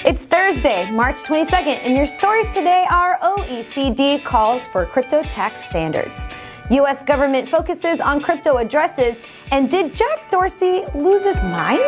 It's Thursday, March 22nd, and your stories today are OECD calls for crypto tax standards. U.S. government focuses on crypto addresses, and did Jack Dorsey lose his mind?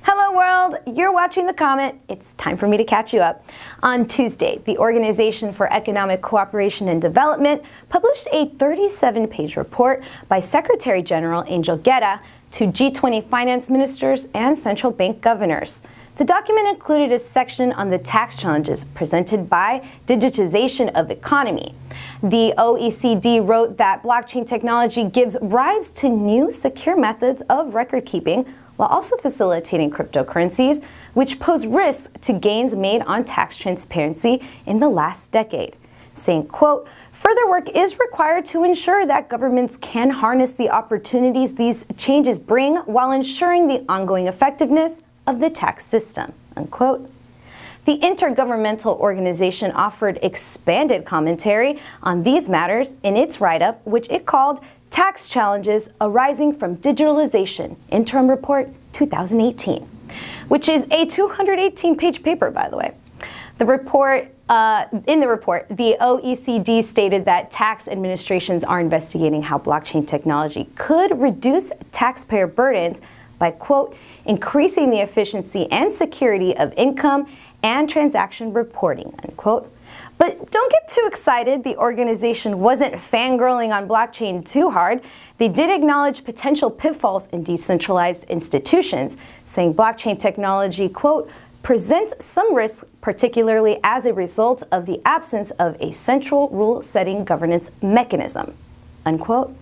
Hello world, you're watching The Comment. It's time for me to catch you up. On Tuesday, the Organization for Economic Cooperation and Development published a 37-page report by Secretary General Angel Guerra to G20 finance ministers and central bank governors. The document included a section on the tax challenges presented by digitization of the economy. The OECD wrote that blockchain technology gives rise to new secure methods of record keeping while also facilitating cryptocurrencies, which pose risks to gains made on tax transparency in the last decade, saying, quote, "Further work is required to ensure that governments can harness the opportunities these changes bring while ensuring the ongoing effectiveness of the tax system," unquote. The Intergovernmental Organization offered expanded commentary on these matters in its write-up, which it called Tax Challenges Arising from Digitalization, Interim Report 2018, which is a 218-page paper, by the way. In the report, the OECD stated that tax administrations are investigating how blockchain technology could reduce taxpayer burdens by, quote, "increasing the efficiency and security of income and transaction reporting," unquote. But don't get too excited. The organization wasn't fangirling on blockchain too hard. They did acknowledge potential pitfalls in decentralized institutions, saying blockchain technology, quote, "presents some risks, particularly as a result of the absence of a central rule-setting governance mechanism," unquote.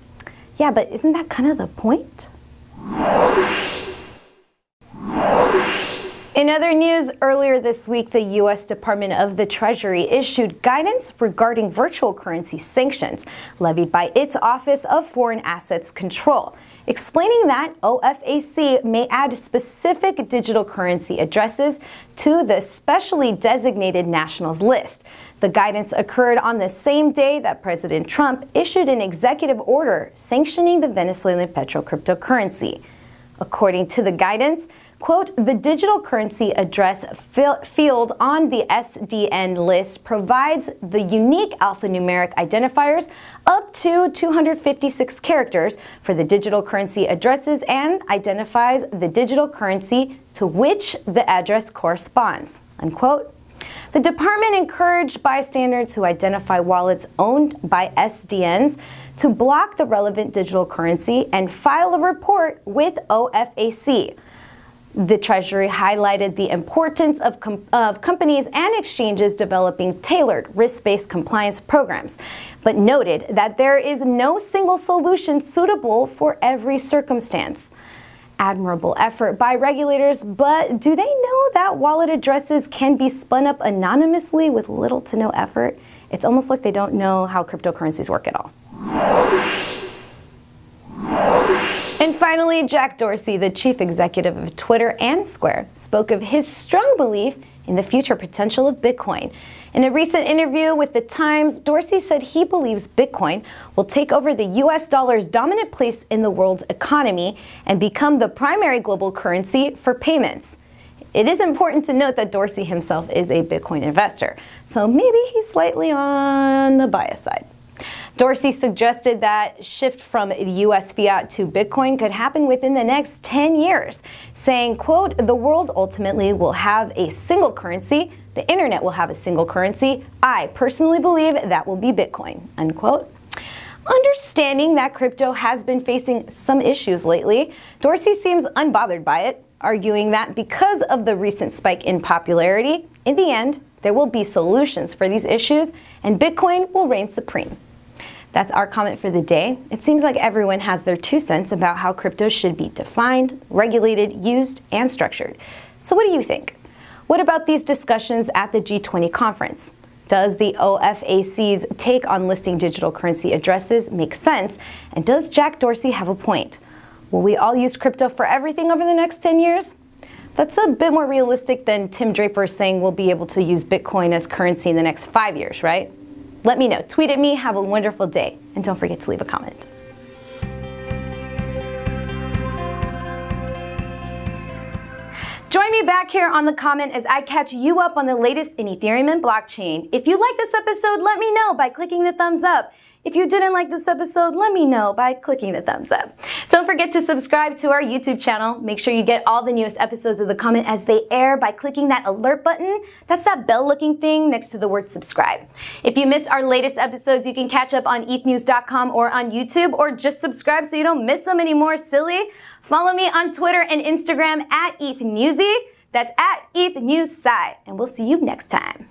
Yeah, but isn't that kind of the point? In other news, earlier this week, the U.S. Department of the Treasury issued guidance regarding virtual currency sanctions levied by its Office of Foreign Assets Control, explaining that OFAC may add specific digital currency addresses to the specially designated nationals list. The guidance occurred on the same day that President Trump issued an executive order sanctioning the Venezuelan petro cryptocurrency. According to the guidance, quote, "the digital currency address field on the SDN list provides the unique alphanumeric identifiers up to 256 characters for the digital currency addresses and identifies the digital currency to which the address corresponds," unquote. The department encouraged bystanders who identify wallets owned by SDNs to block the relevant digital currency and file a report with OFAC. The Treasury highlighted the importance of companies and exchanges developing tailored risk-based compliance programs, but noted that there is no single solution suitable for every circumstance. Admirable effort by regulators, but do they know that wallet addresses can be spun up anonymously with little to no effort? It's almost like they don't know how cryptocurrencies work at all. And finally, Jack Dorsey, the chief executive of Twitter and Square, spoke of his strong belief in the future potential of Bitcoin. In a recent interview with The Times, Dorsey said he believes Bitcoin will take over the US dollar's dominant place in the world's economy and become the primary global currency for payments. It is important to note that Dorsey himself is a Bitcoin investor, so maybe he's slightly on the bias side. Dorsey suggested that shift from U.S. fiat to Bitcoin could happen within the next 10 years, saying, quote, "the world ultimately will have a single currency. The internet will have a single currency. I personally believe that will be Bitcoin," unquote. Understanding that crypto has been facing some issues lately, Dorsey seems unbothered by it, arguing that because of the recent spike in popularity, in the end, there will be solutions for these issues and Bitcoin will reign supreme. That's our comment for the day. It seems like everyone has their 2 cents about how crypto should be defined, regulated, used, and structured. So what do you think? What about these discussions at the G20 conference? Does the OFAC's take on listing digital currency addresses make sense? And does Jack Dorsey have a point? Will we all use crypto for everything over the next 10 years? That's a bit more realistic than Tim Draper saying we'll be able to use Bitcoin as currency in the next 5 years, right? Let me know. Tweet at me. Have a wonderful day. And don't forget to leave a comment. Join me back here on the comment as I catch you up on the latest in Ethereum and blockchain. If you like this episode, let me know by clicking the thumbs up. If you didn't like this episode, let me know by clicking the thumbs up. Don't forget to subscribe to our YouTube channel. Make sure you get all the newest episodes of The Comment as they air by clicking that alert button. That's that bell-looking thing next to the word subscribe. If you missed our latest episodes, you can catch up on ETHNews.com or on YouTube, or just subscribe so you don't miss them anymore, silly. Follow me on Twitter and Instagram at ETHNewsy. That's at ETHNewsSy. And we'll see you next time.